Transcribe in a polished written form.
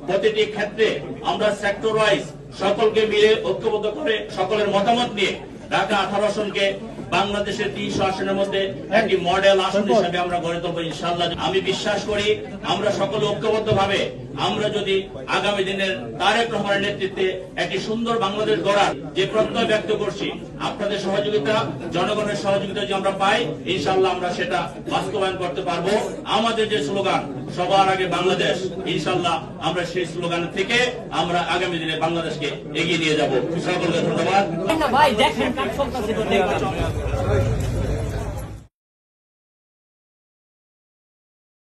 প্রতিটি ক্ষেত্রে আমরা সেক্টর ওয়াইজ সকলকে মিলে ঐক্যবদ্ধ করে সকলের মতামত নিয়ে ঢাকা 18 আসনকে বাংলাদেশের 300 আসনের মধ্যে একটি মডেল আসন হিসেবে আমরা গড়ে তুলব ইনশাআল্লাহ। আমি বিশ্বাস করি আমরা সকলে ঐক্যবদ্ধ ভাবে আমরা যদি আগামী দিনের তারেক রহমানের নেতৃত্বে একটি সুন্দর বাংলাদেশ গড়ার যে প্রত্যয় ব্যক্ত করছি, আপনাদের সহযোগিতা, জনগণের সহযোগিতা যদি আমরা পাই ইনশাআল্লাহ আমরা সেটা বাস্তবায়ন করতে পারবো। আমাদের যে স্লোগান সবার আগে বাংলাদেশ, ইনশাআল্লাহ আমরা সেই স্লোগান থেকে আমরা আগামী দিনে বাংলাদেশকে এগিয়ে নিয়ে যাব। সকলকে ধন্যবাদ।